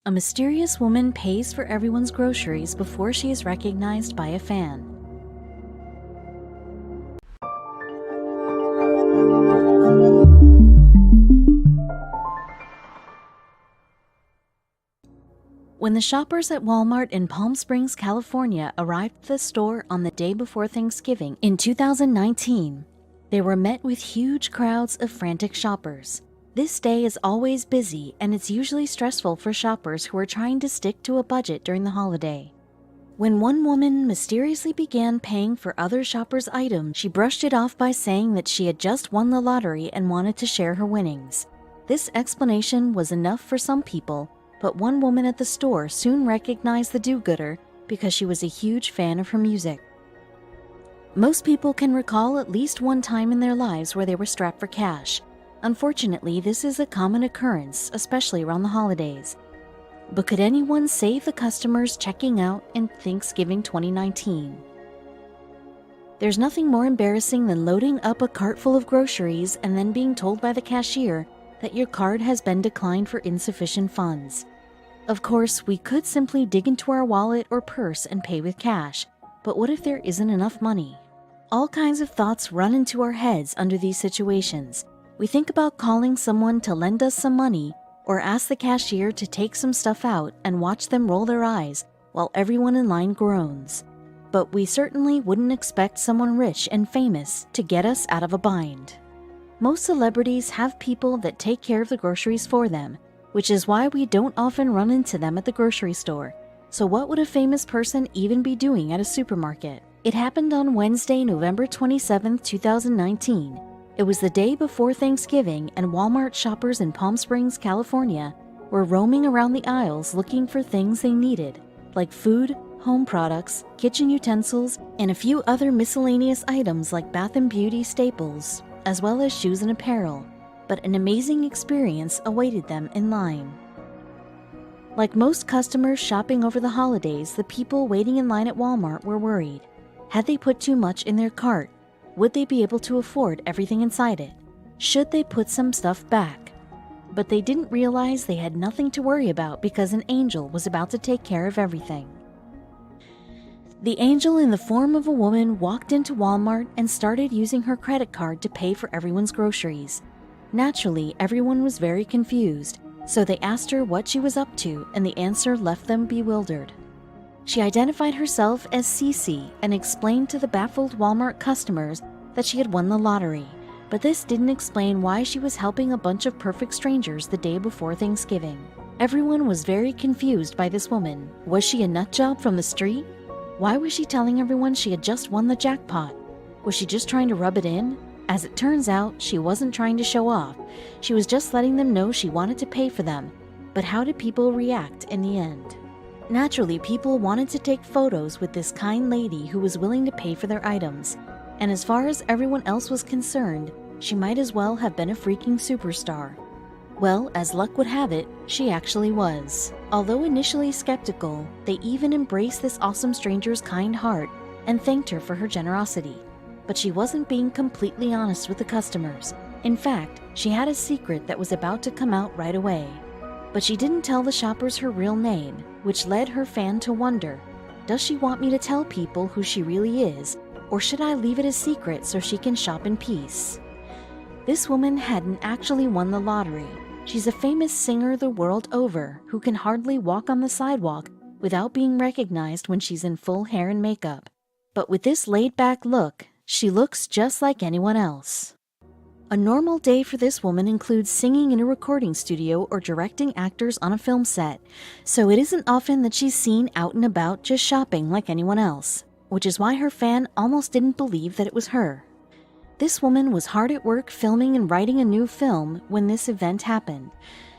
A mysterious woman pays for everyone's groceries before she is recognized by a fan. When the shoppers at Walmart in Palm Springs, California arrived at the store on the day before Thanksgiving in 2019, they were met with huge crowds of frantic shoppers. This day is always busy, and it's usually stressful for shoppers who are trying to stick to a budget during the holiday. When one woman mysteriously began paying for other shoppers' items, she brushed it off by saying that she had just won the lottery and wanted to share her winnings. This explanation was enough for some people, but one woman at the store soon recognized the do-gooder because she was a huge fan of her music. Most people can recall at least one time in their lives where they were strapped for cash. Unfortunately, this is a common occurrence, especially around the holidays. But could anyone save the customers checking out in Thanksgiving 2019? There's nothing more embarrassing than loading up a cart full of groceries and then being told by the cashier that your card has been declined for insufficient funds. Of course, we could simply dig into our wallet or purse and pay with cash, but what if there isn't enough money? All kinds of thoughts run into our heads under these situations. We think about calling someone to lend us some money or ask the cashier to take some stuff out and watch them roll their eyes while everyone in line groans. But we certainly wouldn't expect someone rich and famous to get us out of a bind. Most celebrities have people that take care of the groceries for them, which is why we don't often run into them at the grocery store. So what would a famous person even be doing at a supermarket? It happened on Wednesday, November 27, 2019. It was the day before Thanksgiving, and Walmart shoppers in Palm Springs, California, were roaming around the aisles looking for things they needed, like food, home products, kitchen utensils, and a few other miscellaneous items like bath and beauty staples, as well as shoes and apparel. But an amazing experience awaited them in line. Like most customers shopping over the holidays, the people waiting in line at Walmart were worried. Had they put too much in their cart? Would they be able to afford everything inside it? Should they put some stuff back? But they didn't realize they had nothing to worry about because an angel was about to take care of everything. The angel in the form of a woman walked into Walmart and started using her credit card to pay for everyone's groceries. Naturally, everyone was very confused, so they asked her what she was up to, and the answer left them bewildered. She identified herself as Cece and explained to the baffled Walmart customers that she had won the lottery, but this didn't explain why she was helping a bunch of perfect strangers the day before Thanksgiving. Everyone was very confused by this woman. Was she a nutjob from the street? Why was she telling everyone she had just won the jackpot? Was she just trying to rub it in? As it turns out, she wasn't trying to show off. She was just letting them know she wanted to pay for them. But how did people react in the end? Naturally, people wanted to take photos with this kind lady who was willing to pay for their items. And as far as everyone else was concerned, she might as well have been a freaking superstar. Well, as luck would have it, she actually was. Although initially skeptical, they even embraced this awesome stranger's kind heart and thanked her for her generosity. But she wasn't being completely honest with the customers. In fact, she had a secret that was about to come out right away. But she didn't tell the shoppers her real name, which led her fan to wonder, does she want me to tell people who she really is, or should I leave it a secret so she can shop in peace? This woman hadn't actually won the lottery. She's a famous singer the world over who can hardly walk on the sidewalk without being recognized when she's in full hair and makeup. But with this laid-back look, she looks just like anyone else. A normal day for this woman includes singing in a recording studio or directing actors on a film set, so it isn't often that she's seen out and about just shopping like anyone else, which is why her fan almost didn't believe that it was her. This woman was hard at work filming and writing a new film when this event happened,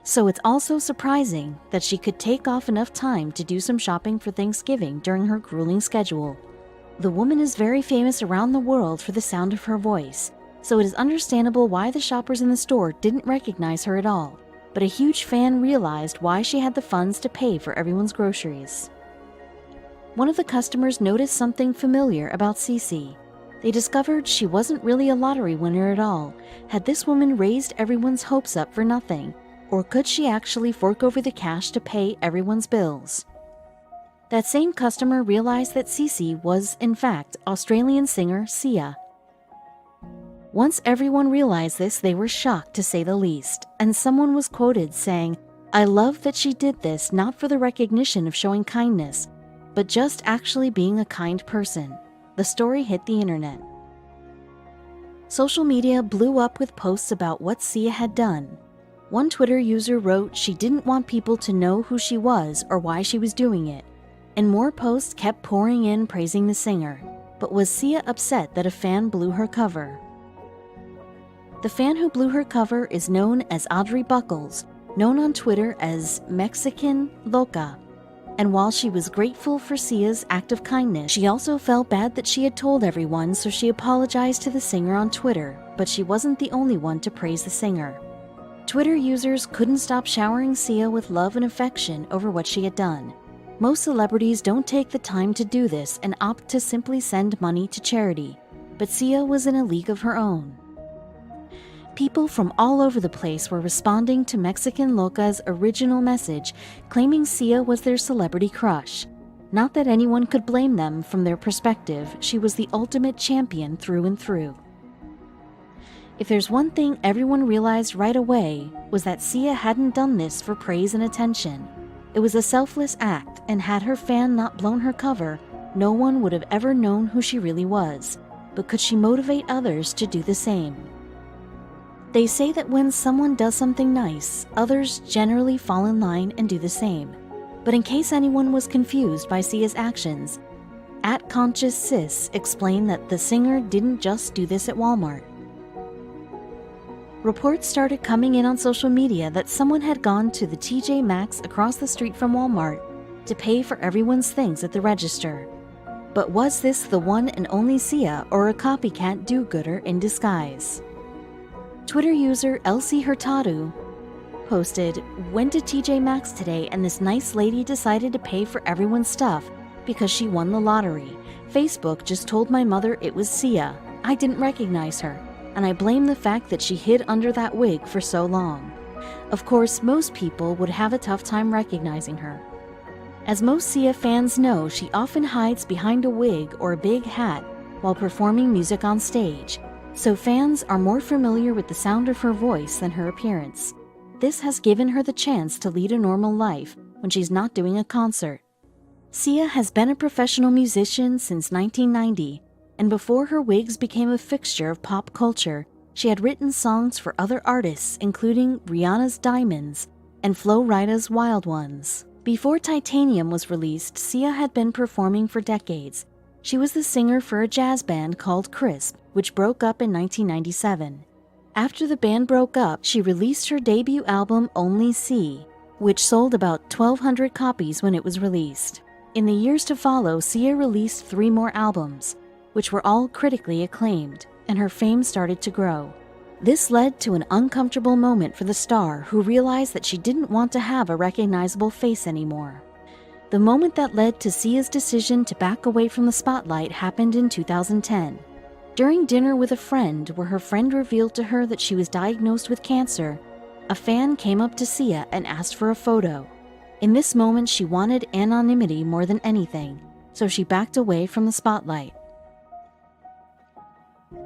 so it's also surprising that she could take off enough time to do some shopping for Thanksgiving during her grueling schedule. The woman is very famous around the world for the sound of her voice, so it is understandable why the shoppers in the store didn't recognize her at all, but a huge fan realized why she had the funds to pay for everyone's groceries. One of the customers noticed something familiar about Cece. They discovered she wasn't really a lottery winner at all. Had this woman raised everyone's hopes up for nothing? or could she actually fork over the cash to pay everyone's bills? That same customer realized that Cece was, in fact, Australian singer Sia. Once everyone realized this, they were shocked to say the least, and someone was quoted saying, "I love that she did this not for the recognition of showing kindness, but just actually being a kind person." The story hit the internet. Social media blew up with posts about what Sia had done. One Twitter user wrote she didn't want people to know who she was or why she was doing it, and more posts kept pouring in praising the singer. But was Sia upset that a fan blew her cover? The fan who blew her cover is known as Audrey Buckles, known on Twitter as Mexican Loca. And while she was grateful for Sia's act of kindness, she also felt bad that she had told everyone, so she apologized to the singer on Twitter, but she wasn't the only one to praise the singer. Twitter users couldn't stop showering Sia with love and affection over what she had done. Most celebrities don't take the time to do this and opt to simply send money to charity, but Sia was in a league of her own. People from all over the place were responding to Mexican Loca's original message, claiming Sia was their celebrity crush. Not that anyone could blame them from their perspective, she was the ultimate champion through and through. If there's one thing everyone realized right away, was that Sia hadn't done this for praise and attention. It was a selfless act, and had her fan not blown her cover, no one would have ever known who she really was. But could she motivate others to do the same? They say that when someone does something nice, others generally fall in line and do the same. But in case anyone was confused by Sia's actions, @ConsciousSis explained that the singer didn't just do this at Walmart. Reports started coming in on social media that someone had gone to the TJ Maxx across the street from Walmart to pay for everyone's things at the register. But was this the one and only Sia, or a copycat do-gooder in disguise? Twitter user Elsie Hurtado posted, "Went to TJ Maxx today and this nice lady decided to pay for everyone's stuff because she won the lottery. Facebook just told my mother it was Sia. I didn't recognize her, and I blame the fact that she hid under that wig for so long." Of course, most people would have a tough time recognizing her. As most Sia fans know, she often hides behind a wig or a big hat while performing music on stage, so fans are more familiar with the sound of her voice than her appearance. This has given her the chance to lead a normal life when she's not doing a concert. Sia has been a professional musician since 1990, and before her wigs became a fixture of pop culture, she had written songs for other artists including Rihanna's Diamonds and Flo Rida's Wild Ones. Before Titanium was released, Sia had been performing for decades. She was the singer for a jazz band called Crisp, which broke up in 1997. After the band broke up, she released her debut album Only See, which sold about 1,200 copies when it was released. In the years to follow, Sia released 3 more albums, which were all critically acclaimed, and her fame started to grow. This led to an uncomfortable moment for the star, who realized that she didn't want to have a recognizable face anymore. The moment that led to Sia's decision to back away from the spotlight happened in 2010. During dinner with a friend, where her friend revealed to her that she was diagnosed with cancer, a fan came up to Sia and asked for a photo. In this moment, she wanted anonymity more than anything, so she backed away from the spotlight.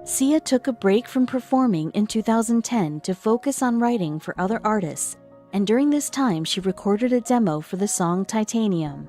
Sia took a break from performing in 2010 to focus on writing for other artists, and during this time she recorded a demo for the song Titanium.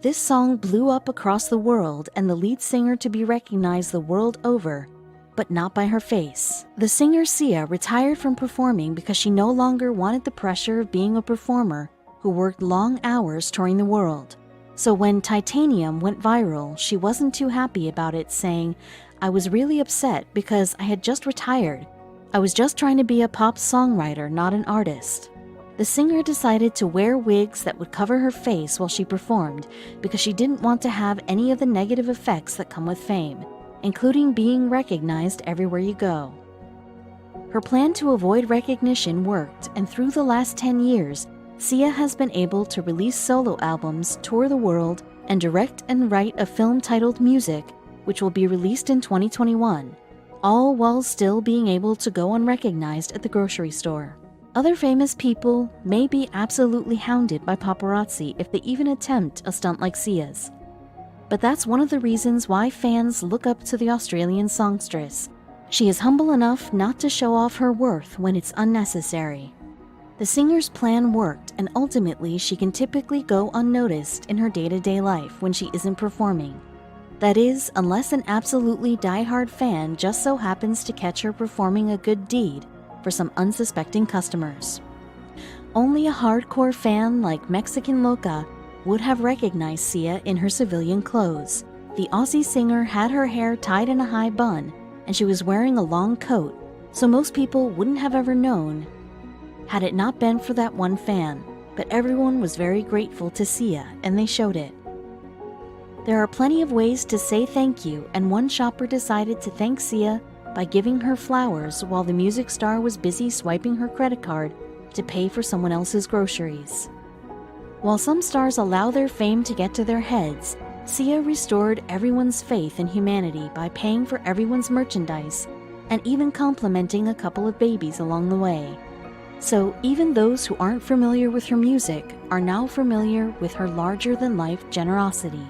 This song blew up across the world, and the lead singer to be recognized the world over, but not by her face. The singer Sia retired from performing because she no longer wanted the pressure of being a performer who worked long hours touring the world. So when Titanium went viral, she wasn't too happy about it, saying, "I was really upset because I had just retired. I was just trying to be a pop songwriter, not an artist." The singer decided to wear wigs that would cover her face while she performed because she didn't want to have any of the negative effects that come with fame, including being recognized everywhere you go. Her plan to avoid recognition worked, and through the last 10 years, Sia has been able to release solo albums, tour the world, and direct and write a film titled Music, which will be released in 2021, all while still being able to go unrecognized at the grocery store. Other famous people may be absolutely hounded by paparazzi if they even attempt a stunt like Sia's. But that's one of the reasons why fans look up to the Australian songstress. She is humble enough not to show off her worth when it's unnecessary. The singer's plan worked, and ultimately she can typically go unnoticed in her day-to-day life when she isn't performing. That is, unless an absolutely die-hard fan just so happens to catch her performing a good deed for some unsuspecting customers. Only a hardcore fan like Mexican Loca would have recognized Sia in her civilian clothes. The Aussie singer had her hair tied in a high bun, and she was wearing a long coat, so most people wouldn't have ever known had it not been for that one fan. But everyone was very grateful to Sia, and they showed it. There are plenty of ways to say thank you, and one shopper decided to thank Sia by giving her flowers while the music star was busy swiping her credit card to pay for someone else's groceries. While some stars allow their fame to get to their heads, Sia restored everyone's faith in humanity by paying for everyone's merchandise and even complimenting a couple of babies along the way. So even those who aren't familiar with her music are now familiar with her larger-than-life generosity.